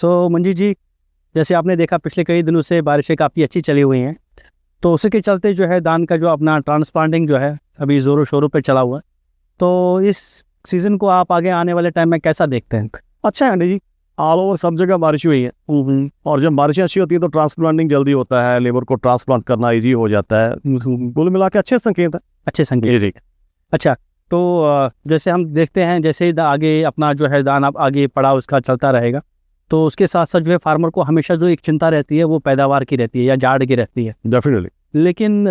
सो मंजीत जी, जैसे आपने देखा पिछले कई दिनों से बारिशें काफ़ी अच्छी चली हुई हैं, तो उसी के चलते जो है धान का जो अपना ट्रांसप्लांटिंग जो है अभी ज़ोरों शोरों पे चला हुआ है। तो इस सीज़न को आप आगे आने वाले टाइम में कैसा देखते हैं? अच्छा है जी, ऑल ओवर सब जगह बारिश हुई है और जब बारिशें अच्छी होती है तो ट्रांसप्लांटिंग जल्दी होता है, लेबर को ट्रांसप्लांट करना इजी हो जाता है। कुल मिला के अच्छे संकेत है। अच्छे संकेत। जी। अच्छा, तो जैसे हम देखते हैं जैसे ही आगे अपना जो है धान अब आगे पड़ा उसका चलता रहेगा, तो उसके साथ साथ जो है फार्मर को हमेशा जो एक चिंता रहती है वो पैदावार की रहती है या जाड़ की रहती है। डेफिनेटली। लेकिन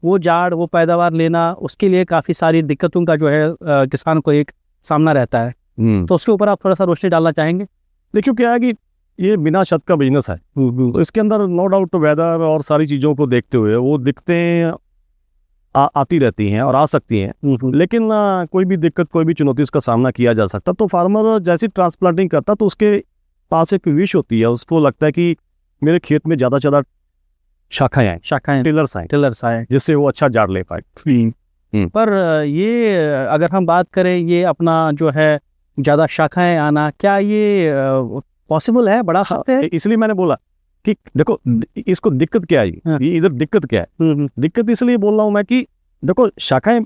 वो जाड़ वो पैदावार लेना उसके लिए काफ़ी सारी दिक्कतों का जो है किसान को एक सामना रहता है। तो उसके ऊपर आप थोड़ा सा रोशनी डालना चाहेंगे? देखिए क्या है कि ये बिना शर्त का बिजनेस है, तो इसके अंदर नो डाउट वेदर और सारी चीज़ों को देखते हुए वो दिक्कतें आती रहती हैं और आ सकती हैं, लेकिन कोई भी दिक्कत कोई भी चुनौती उसका सामना किया जा सकता। तो फार्मर जैसी ट्रांसप्लांटिंग करता तो उसके पास एक विश होती है, उसको लगता है कि मेरे खेत में ज़्यादा से ज़्यादा शाखाएं टिलर्स आए जिससे वो अच्छा जाड़ ले पाए। पर ये अगर हम बात करें ये अपना जो है ज़्यादा शाखाएं आना, क्या ये पॉसिबल है, बढ़ा सकते हैं? इसलिए मैंने बोला कि देखो इसको दिक्कत क्या है, ये इधर दिक्कत क्या है। दिक्कत इसलिए बोल रहा हूँ मैं कि देखो शाखाएं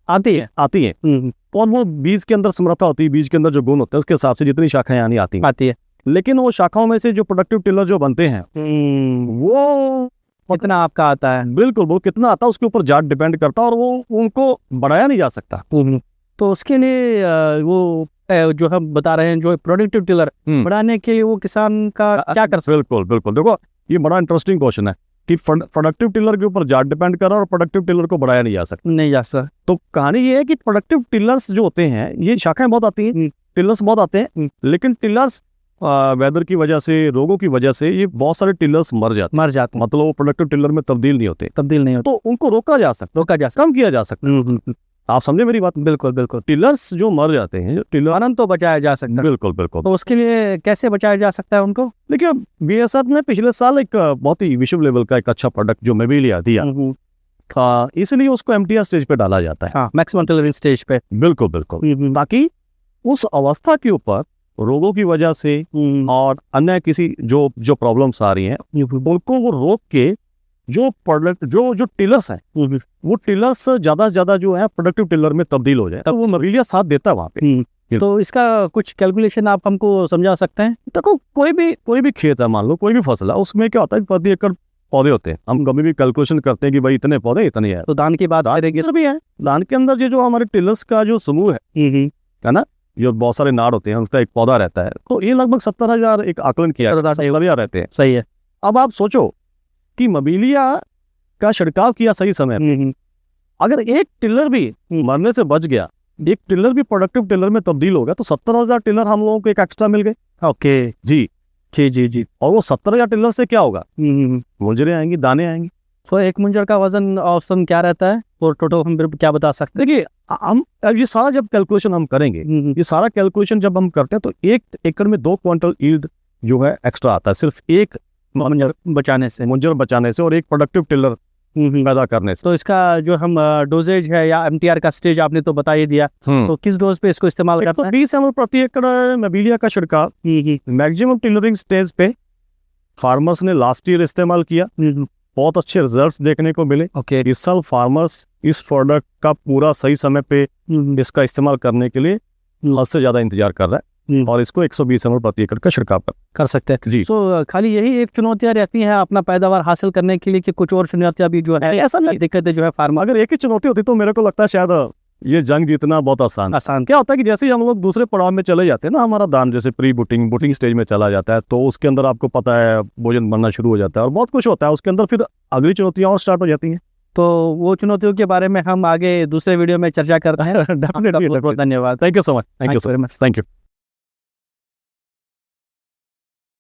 आती हैं और वो बीज के अंदर समर्था होती है, बीज के अंदर जो गुण होते हैं उसके हिसाब से जितनी शाखाएं आती है, लेकिन वो शाखाओं में से जो प्रोडक्टिव टिलर जो बनते हैं वो कितना आपका आता है। बिल्कुल, वो कितना आता है उसके ऊपर जाट डिपेंड करता है और वो उनको बढ़ाया नहीं जा सकता। तो उसके लिए वो जो हम बता रहे हैं जो प्रोडक्टिव टिलर बढ़ाने के लिए वो किसान का क्या कर सकते? बिल्कुल देखो ये बड़ा इंटरेस्टिंग क्वेश्चन है कि प्रोडक्टिव टिलर के ऊपर जाट डिपेंड कर रहा है और प्रोडक्टिव टिलर को बढ़ाया नहीं जा सकता। तो कहानी ये है कि प्रोडक्टिव टिलर्स जो होते हैं ये शाखाएं बहुत आती हैं, टिलर्स बहुत आते हैं, लेकिन टिलर्स वेदर की वजह से, रोगों की वजह से ये बहुत सारे टिलर्स मर जाते मतलब वो प्रोडक्टिव टिलर में तब्दील नहीं होते। तो उनको रोका जा सकता, कम किया जा सकता। आप समझे मेरी बात? बिल्कुल। टिलर्स जो मर जाते हैं, टिलर तो बचाया जा सकता है। बिल्कुल। तो उसके लिए कैसे बचाया जा सकता है उनको? देखिए बीएसएफ ने पिछले साल एक बहुत ही विश्व लेवल का एक अच्छा प्रोडक्ट जो मेबेलिया दिया, इसलिए उसको एमटीआर स्टेज पे डाला जाता है, मैक्सिमम टॉलरेंस स्टेज पे। बिल्कुल ताकि उस अवस्था के ऊपर रोगों की वजह से और अन्य किसी जो प्रॉब्लम्स आ रही हैं उनको वो रोक के जो प्रोडक्ट जो टिलर्स हैं वो टिलर्स ज्यादा से ज्यादा जो है प्रोडक्टिव टिलर में तब्दील हो जाए, तब वो मेबेलिया साथ देता है वहाँ पे। तो इसका कुछ कैलकुलेशन आप हमको समझा सकते हैं? देखो कोई भी खेत है, मान लो कोई भी फसल है, उसमें क्या होता है प्रति एकड़ पौधे होते हैं, हम कभी भी कैलकुलेशन करते हैं कि भाई इतने पौधे इतने हैं। तो धान की बात करेंगे भी है, धान के अंदर जो हमारे टिलर्स का जो समूह है ना, जो बहुत सारे नाड़ होते हैं उसका एक पौधा रहता है, तो ये लगभग 70,000 एक आकलन किया रहते हैं। सही है। अब आप सोचो कि मेबेलिया का छिड़काव किया सही समय, अगर एक टिलर भी मरने से बच गया, एक टिलर भी प्रोडक्टिव टिलर में तब्दील हो गया, तो 70,000 टिलर हम लोगों को एक एक्स्ट्रा मिल गए। ओके जी। और वो 70,000 टिलर से क्या होगा? मुंजरे आएंगी, दाने आएंगे। तो एक मुंजर का वजन औसतन क्या रहता है और टोटल हम क्या बता सकते हैं? देखिए हम ये सारा जब कैलकुलेशन हम करेंगे, ये सारा कैलकुलेशन जब हम करते हैं तो 1 एकड़ में 2 क्विंटल यील्ड जो है एक्स्ट्रा आता है, सिर्फ एक मुंजर बचाने से और एक प्रोडक्टिव टिलर पैदा करने से। तो इसका जो हम डोजेज है या एमटीआर का स्टेज आपने तो बता ही दिया, तो किस डोज पे इसको इस्तेमाल करते हैं? 20 ml प्रति एकड़ मेबेलिया का छिड़काव मैक्सिमम टिलरिंग स्टेज पे फार्मर्स ने लास्ट ईयर इस्तेमाल किया, बहुत अच्छे रिजल्ट्स देखने को मिले। इस साल फार्मर्स इस प्रोडक्ट का पूरा सही समय पे इसका इस्तेमाल करने के लिए हद से ज्यादा इंतजार कर रहा है और इसको 120 ml प्रति एकड़ का छिड़काव कर सकते हैं जी। तो खाली यही एक चुनौतियां रहती हैं अपना पैदावार हासिल करने के लिए कि कुछ और चुनौतियां भी जो है? ऐसा नहीं, दिक्कतें जो है फार्मर, अगर एक ही चुनौती होती तो मेरे को लगता है शायद ये जंग जीतना बहुत आसान। क्या होता है कि जैसे ही हम लोग दूसरे पड़ाव में चले जाते हैं ना, हमारा धान जैसे प्री बुटिंग स्टेज में चला जाता है, तो उसके अंदर आपको पता है भोजन बनना शुरू हो जाता है और बहुत कुछ होता है उसके अंदर, फिर अगली चुनौतियां और स्टार्ट हो जाती हैं। तो वो चुनौतियों के बारे में हम आगे दूसरे वीडियो में चर्चा करते हैं। डेफिनेटली। धन्यवाद। Thank you so much. Thank you.